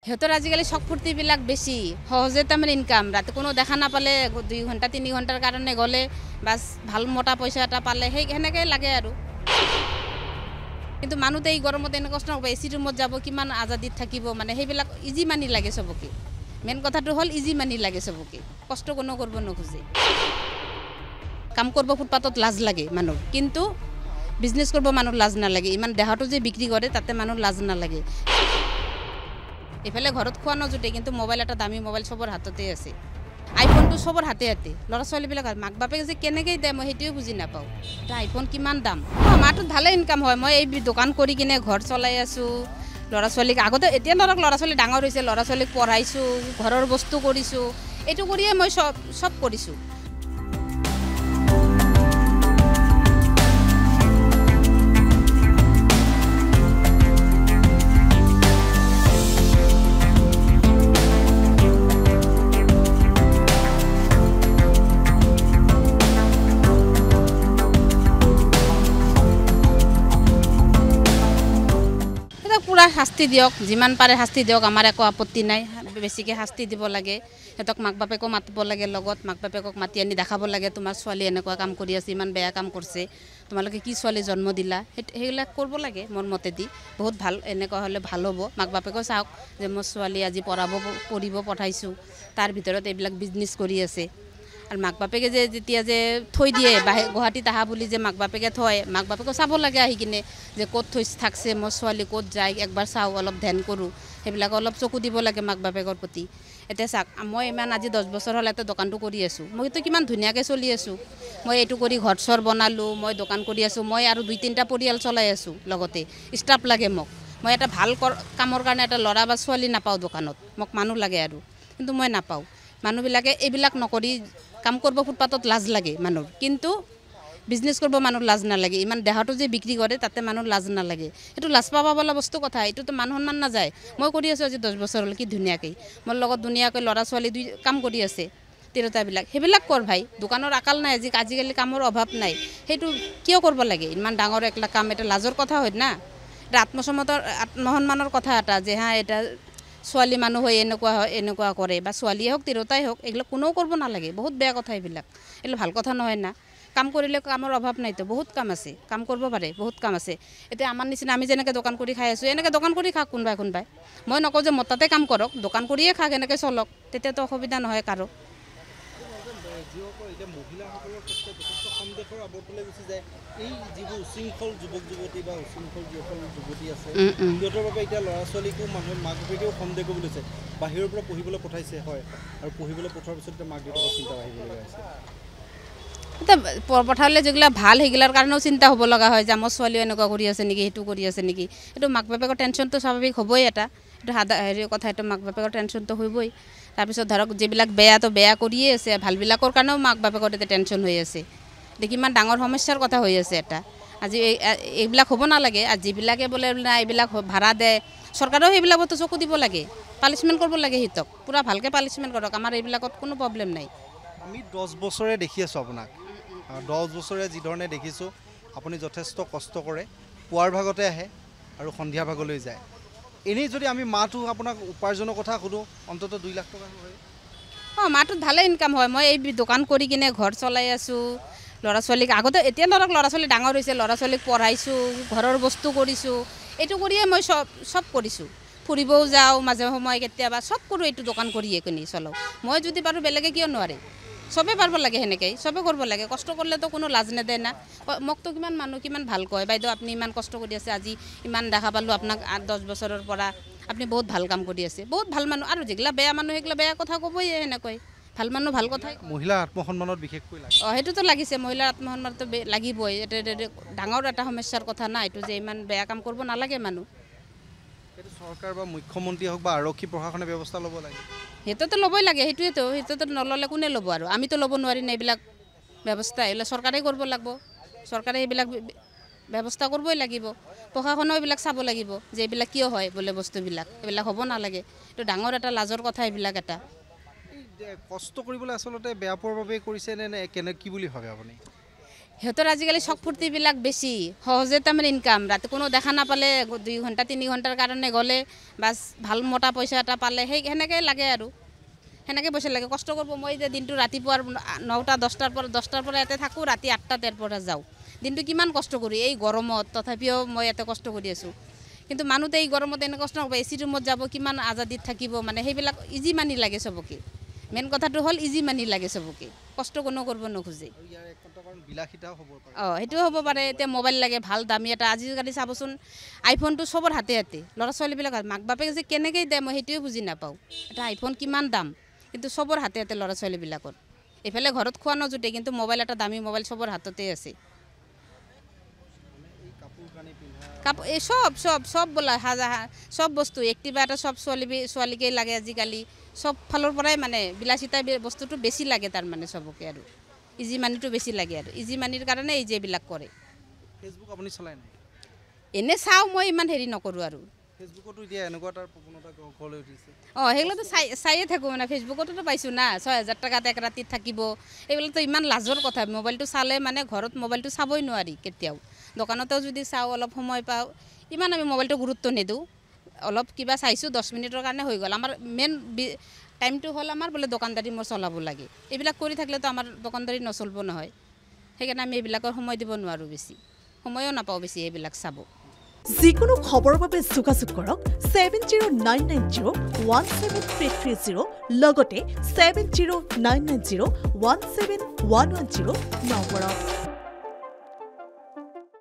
সিহঁতৰ আজিকালি চক ফূৰ্তিবিলাক বেছি সহজে তাৰমানে ইনকাম ৰাতি কোনো দেখা নাপালে 2 ঘণ্টা 3 ঘণ্টাৰ কাৰণে গ'লে বাছ ভাল মোটা পইচা এটা পালে সেনেকৈ লাগে আৰু কিন্তু মানুহতে এই গৰমত এনেকুৱা কষ্ট নকৰিব এচি ৰুমত যাব কিমান আজাদিত থাকিব মানে সেইবিলাক ইজি মানি লাগে চবকে মেইন কথাটো হ'ল ইজি মানি লাগে চবকে কষ্ট কোনো কৰিব নোখোজে কাম কৰিব ফুটপাথত লাজ লাগে মানুহ কিন্তু বিজনেছ কৰিব মানুহ লাজ নালাগে ইমান দেহাটো যে বিক্ৰী কৰে তাতে মানুহ লাজ নালাগে এফালে ঘৰত খোৱা নজুটে কিন্তু মোবাইল এটা দামী মোবাইল চবৰ হাততে আছে আইফোনটো চবৰ হাতে হাতে ল'ৰা ছোৱালীবিলাক মাক বাপেকে যে কেনেকৈ দিয়ে মই সেইটোৱে বুজি নাপাওঁ এটা আইফোন কিমান দাম মাহটোত ভালে ইনকাম হয় মই এই দোকান কৰি কিনে ঘৰ চলাই আছোঁ ল'ৰা ছোৱালীক আগতে এতিয়া ধৰক ল'ৰা ছোৱালী ডাঙৰ হৈছে ল'ৰা ছোৱালীক পঢ়াইছোঁ ঘৰৰ বস্তু কৰিছোঁ এইটো কৰিয়ে মই চব কৰিছোঁ শাস্তি দিয়ক যিমান পাৰে শাস্তি দিয়ক আমাৰ একো আপত্তি নাই বেছিকৈ শাস্তি দিব লাগে সিহঁতক মাক বাপেকো মাতিব লাগে লগত মাক বাপেকক মাতি আনি দেখাব লাগে তোমাৰ ছোৱালী এনেকুৱা কাম কৰি আছে ইমান বেয়া কাম কৰিছে তোমালোকে কি ছোৱালী জন্ম দিলা সেইবিলাক কৰিব লাগে মোৰ মতেদি বহুত ভাল এনেকুৱা হ'লে ভাল হ'ব মাক বাপেকেও চাওক যে মোৰ ছোৱালী আজি পঢ়িব পঠাইছোঁ তাৰ ভিতৰত এইবিলাক বিজনেছ কৰি আছে আৰু মাক বাপেকে যে যেতিয়া যে থৈ দিয়ে গুৱাহাটীত আহা বুলি যে মাক বাপেকে থয় মাক বাপেকো চাব লাগে আহি কিনে যে ক'ত থাকছে মোৰ ছোৱালী ক'ত যায় একবাৰ চাওঁ অলপ ধ্যান কৰোঁ সেইবিলাক অলপ চকু দিব লাগে মাক বাপেকৰ প্ৰতি এতিয়া চাওক মই ইমান আজি 10 বছৰ হ'ল এটা দোকানটো কৰি আছোঁ মইতো কিমান ধুনীয়াকৈ চলি আছোঁ মই এইটো কৰি ঘৰ চৰ বনালোঁ মই দোকান কৰি আছোঁ মই আৰু 2-3টা পৰিয়াল চলাই আছোঁ লগতে ষ্টাফ লাগে মোক মই এটা ভাল কামৰ কাৰণে এটা ল'ৰা বা ছোৱালী নাপাওঁ দোকানত মোক মানুহ লাগে আৰু কিন্তু মই নাপাওঁ মানুহবিলাকে এইবিলাক নকৰি কাম কৰিব ফুটপাথত লাজ লাগে মানুহৰ কিন্তু বিজনেছ কৰিব মানুহ লাজ নালাগে ইমান দেহাটো যে বিক্ৰী কৰে তাতে মানুহ লাজ নালাগে এইটো লাজ পাব বোলা বস্তু কথা এইটোতো মান সন্মান নাযায় মই কৰি আছোঁ আজি 10 বছৰ হ'ল কি ধুনীয়াকৈ মোৰ লগত ধুনীয়াকৈ ল'ৰা ছোৱালী কাম কৰি আছে তিৰোতাবিলাক সেইবিলাক কৰ ভাই দোকানৰ আকাল নাই আজিকালি কামৰ অভাৱ নাই সেইটো কিয় কৰিব লাগে ইমান ডাঙৰ একলা কাম এটা লাজৰ কথা হয় না এটা আত্মসন্মানৰ কথা এটা যে হা এটা ছোৱালী মানুহ হয় এনেকুৱা কৰে বা ছোৱালীয়ে হওক তিৰোতাই হওক এইবিলাক কোনেও কৰিব নালাগে বহুত বেয়া কথা এইবিলাক ভাল কথা নহয় না কাম কৰিলে কামৰ অভাৱ নাইতো বহুত কাম আছে কাম কৰিব পাৰে বহুত কাম আছে এতিয়া আমাৰ নিচিনা আমি যেনেকৈ দোকান কৰি খাই আছোঁ এনেকৈ দোকান কৰি খাওক কোনোবাই মই নকওঁ যে মোৰ তাতে কাম কৰক দোকান কৰিয়ে খাওক এনেকৈ চলক তেতিয়াতো অসুবিধা নহয় কাৰো মহিলাসকলৰ ক্ষেত্ৰত যথেষ্ট সন্দেহৰ আৱৰ্তলৈ গুচি যায় এই যিবোৰ উশৃংখল যুৱক যুৱতী বা উশৃংখল যিসকল যুৱতী আছে সিহঁতৰ বাবে এতিয়া ল'ৰা ছোৱালীকো মানুহে মাক দেউতাকেও সন্দেহ কৰিব লৈছে বাহিৰৰ পৰা পঢ়িবলৈ পঠাইছে হয় আৰু পঢ়িবলৈ পঠোৱাৰ পিছত মাক দেউতাকৰ চিন্তা আহিবলগীয়া হৈছে এতিয়া পঠালে যিবিলাক ভাল সেইগিলাৰ কাৰণেও চিন্তা হ'ব লগা হয় যে আমাৰ ছোৱালীও এনেকুৱা কৰি আছে নেকি সেইটো কৰি আছে নেকি এইটো মাক বাপেকৰ টেনশ্যনটো স্বাভাৱিক হ'বই এটা এইটো কথা এইটো মাক বাপেকৰ টেনশ্যনটো হ'বই তাৰপিছত ধৰক যিবিলাক বেয়াটো বেয়া কৰিয়ে আছে ভালবিলাকৰ কাৰণেও মাক বাপেকৰ এতিয়া টেনশ্যন হৈ আছে এতিয়া কিমান ডাঙৰ সমস্যাৰ কথা হৈ আছে এটা আজি এইবিলাক হ'ব নালাগে আৰু যিবিলাকে বোলে নাই এইবিলাক ভাড়া দে চৰকাৰেও সেইবিলাকতো চকু দিব লাগে পানিছমেণ্ট কৰিব লাগে সিহঁতক পূৰা ভালকৈ পানিছমেণ্ট কৰক আমাৰ এইবিলাকত কোনো প্ৰব্লেম নাই আমি 10 বছৰে দেখি আছোঁ আপোনাক 10 বছৰে যিধৰণে দেখিছোঁ আপুনি যথেষ্ট কষ্ট কৰে পুৱাৰ ভাগতে আহে আৰু সন্ধিয়া ভাগলৈ যায় এনেই যদি আমি মাহটো আপোনাক উপাৰ্জনৰ কথা সোধোঁ অন্ততঃ 2 লাখ টকা হয় মাহটোত ভালে ইনকাম হয় মই এই দোকান কৰি কিনে ঘৰ চলাই আছোঁ ল'ৰা ছোৱালীক আগতে এতিয়া ধৰক ল'ৰা ছোৱালী ডাঙৰ হৈছে ল'ৰা ছোৱালীক পঢ়াইছোঁ ঘৰৰ বস্তু কৰিছোঁ এইটো কৰিয়ে মই চব কৰিছোঁ ফুৰিবও যাওঁ মাজে সময়ে কেতিয়াবা চব কৰোঁ এইটো দোকান কৰিয়ে কিনি চলাওঁ মই যদি পাৰোঁ বেলেগে কিয় নোৱাৰে চবেই পাৰিব লাগে সেনেকৈ চবেই কৰিব লাগে কষ্ট কৰিলেতো কোনো লাজ নেদেয় না মোকতো কিমান মানুহ কিমান ভাল কয় বাইদেউ আপুনি ইমান কষ্ট কৰি আছে আজি ইমান দেখা পালোঁ আপোনাক 10 বছৰৰ পৰা আপুনি বহুত ভাল কাম কৰি আছে বহুত ভাল মানুহ আৰু যিগিলা বেয়া মানুহ সেইগিলা বেয়া কথা ক'বই সেনেকৈ ভাল মানুহ ভাল কথাই মহিলাৰ আত্মসন্মানত বিশেষকৈ লাগে সেইটোতো লাগিছে মহিলাৰ আত্মসন্মানতো লাগিবই ডাঙৰ এটা সমস্যাৰ কথা না এইটো যে ইমান বেয়া কাম কৰিব নালাগে মানুহ সেইটো চৰকাৰ বা মুখ্যমন্ত্ৰী হওক বা আৰক্ষী প্ৰশাসনে ব্যৱস্থা ল'ব লাগে সেইটোতো ল'বই লাগে সেইটোতো নল'লে কোনে ল'ব আৰু আমিতো ল'ব নোৱাৰিম এইবিলাক ব্যৱস্থা এইবিলাক চৰকাৰে কৰিব লাগিব চৰকাৰে এইবিলাক ব্যৱস্থা কৰিবই লাগিব প্ৰশাসনেও এইবিলাক চাব লাগিব যে এইবিলাক কিয় হয় বোলে বস্তুবিলাক এইবিলাক হ'ব নালাগে এইটো ডাঙৰ এটা লাজৰ কথা এইবিলাক এটা কষ্ট কৰিবলৈ আচলতে বেয়া পোৱাৰ বাবে কৰিছে নে কি বুলি ভাবে আপুনি সিহঁতৰ আজিকালি চক ফূৰ্তিবিলাক বেছি সহজে তাৰমানে ইনকাম ৰাতি কোনো দেখা নাপালে 2 ঘণ্টা 3 ঘণ্টাৰ কাৰণে গ'লে বাছ ভাল মোটা পইচা এটা পালে সেনেকৈ লাগে আৰু সেনেকৈ পইচা লাগে কষ্ট কৰিব মই যে দিনটো ৰাতিপুৱাৰ 9টা 10টাৰ পৰা ইয়াতে থাকোঁ ৰাতি 8টাত ইয়াৰ পৰা যাওঁ দিনটো কিমান কষ্ট কৰি এই গৰমত তথাপিও মই ইয়াতে কষ্ট কৰি আছোঁ কিন্তু মানুহতে এই গৰমত এনে কষ্ট নকৰে এচি ৰুমত যাব কিমান আজাদিত থাকিব মানে সেইবিলাক ইজি মানি লাগে চবকে মেইন কথাটো হ'ল ইজি মানি লাগে চবকে কষ্ট কোনো কৰিব নোখোজে সেইটোও হ'ব পাৰে এতিয়া মোবাইল লাগে ভাল দামী এটা আজিকালি চাবচোন আইফোনটো চবৰ হাতে হাতে ল'ৰা ছোৱালীবিলাক মাক বাপেকে যে কেনেকৈ দিয়ে মই সেইটোৱে বুজি নাপাওঁ এটা আইফোন কিমান দাম কিন্তু চবৰ হাতে হাতে ল'ৰা ছোৱালীবিলাকৰ এইফালে ঘৰত খোৱা নজুতে কিন্তু মোবাইল এটা দামী মোবাইল চবৰ হাততে আছে কাপোৰ এই সব বোলা সব বস্তু এক্টিভা এটা সব ছোৱালীকেই লাগে আজিকালি সব ফালৰ পৰাই মানে বিলাসিতা বস্তুটো বেছি লাগে তাৰমানে চবকে আৰু ইজি মানিটো বেছি লাগে আৰু ইজি মানিৰ কাৰণে এই যে এইবিলাক কৰে ফেচবুক আপুনি চলাই নাই এনে চাওঁ মই ইমান হেৰি নকৰোঁ আৰু ফেচবুকতো এতিয়া এনেকুৱা এটা প্ৰৱণতা ঘৰলৈ উঠিছে সেইগুলোতো চাইয়ে থাকোঁ মানে ফেচবুকতো পাইছোঁ না 6,000 টকাত এক ৰাতিত থাকিব এইবিলাকতো ইমান লাজৰ কথা মোবাইলটো চালে মানে ঘৰত মোবাইলটো চাবই নোৱাৰি কেতিয়াও দোকানতেও যদি চাওঁ অলপ সময় পাওঁ ইমান আমি মোবাইলটো গুৰুত্ব নিদিওঁ অলপ কিবা চাইছোঁ 10 মিনিটৰ কাৰণে হৈ গ'ল আমাৰ মেইন টাইমটো হ'ল আমাৰ বোলে দোকানদাৰী মোৰ চলাব লাগে এইবিলাক কৰি থাকিলেতো আমাৰ দোকানদাৰী নচলিব নহয় সেইকাৰণে আমি এইবিলাকৰ সময় দিব নোৱাৰোঁ বেছি সময়ো নাপাওঁ বেছি এইবিলাক চাব যিকোনো খবৰৰ বাবে যোগাযোগ কৰক 7099017330 লগতে 7099017110 নম্বৰত